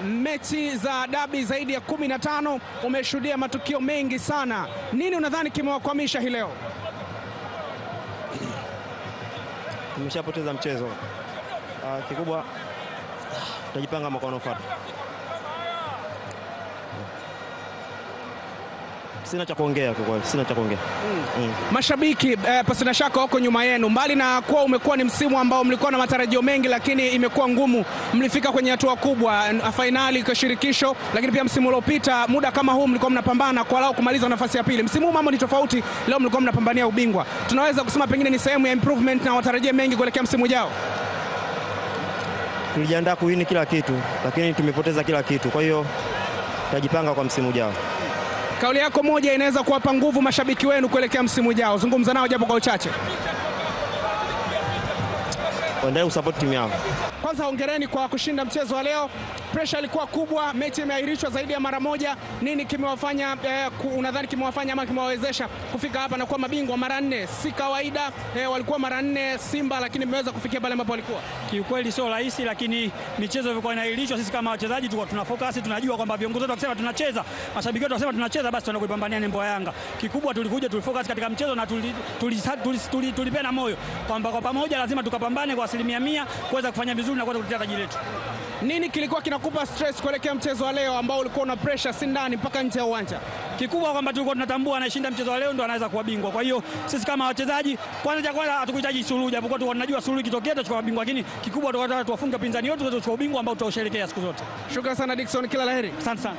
mechi za dabi zaidi ya 15, umeshuhudia matukio mengi sana. Nini unadhani kimewakwamisha hii leo? Tumeshapoteza mchezo. Kikubwa tutajipanga mwaka unaofuata. Sina cha kuongea kwa kweli, sina cha kuongea. Mashabiki pasina shaka wako nyuma yenu. Mbali na kuwa umekuwa ni msimu ambao mlikuwa na matarajio mengi, lakini imekuwa ngumu. Mlifika kwenye hatua kubwa, fainali kwa shirikisho, lakini pia msimu uliopita muda kama huu mlikuwa mnapambana kwa lao kumaliza nafasi ya pili. Msimu huu mambo ni tofauti, leo mlikuwa mnapambania ubingwa. Tunaweza kusema pengine ni sehemu ya improvement na watarajie mengi kuelekea msimu ujao. Tulijiandaa kuwini kila kitu, lakini tumepoteza kila kitu. Kwa hiyo tutajipanga kwa msimu ujao. Kauli yako moja inaweza kuwapa nguvu mashabiki wenu kuelekea msimu ujao. Zungumza nao japo kwa uchache. Waendelee kusupport timu yao. Kwanza hongereni kwa kushinda mchezo wa leo. Pressure ilikuwa kubwa, mechi imeahirishwa zaidi ya mara moja. Nini kimewafanya unadhani kimewafanya ama kimewawezesha kufika hapa na kuwa mabingwa mara 4? Si kawaida, walikuwa mara 4 Simba, lakini mmeweza kufikia pale ambapo walikuwa. Kiukweli sio rahisi, lakini michezo ilikuwa inaahirishwa. Sisi kama wachezaji tulikuwa tuna focus, tunajua kwamba viongozi wetu wakisema tunacheza, mashabiki wetu wakisema tunacheza, basi tunakuipambania nembo ya Yanga. Kikubwa tulikuja tulifocus katika mchezo na tulipena moyo kwamba kwa pamoja lazima tukapambane kwa 100% kuweza kufanya vizuri na kuweza kutetea taji letu. Nini kilikuwa kinakupa stress kuelekea mchezo wa leo ambao ulikuwa na pressure si ndani mpaka nje ya uwanja? Kikubwa kwamba tulikuwa tunatambua anayeshinda mchezo wa leo ndo anaweza kuwa bingwa. Kwa hiyo sisi kama wachezaji kwanza hatukuhitaji suluhu, japokuwa tulikuwa tunajua suluhu ikitokea tutachukua bingwa, lakini kikubwa tunataka tuwafunge pinzani wetu tuweze kuchukua ubingwa ambao tutausherehekea siku zote. Shukrani sana Dickson, kila laheri. Asante sana.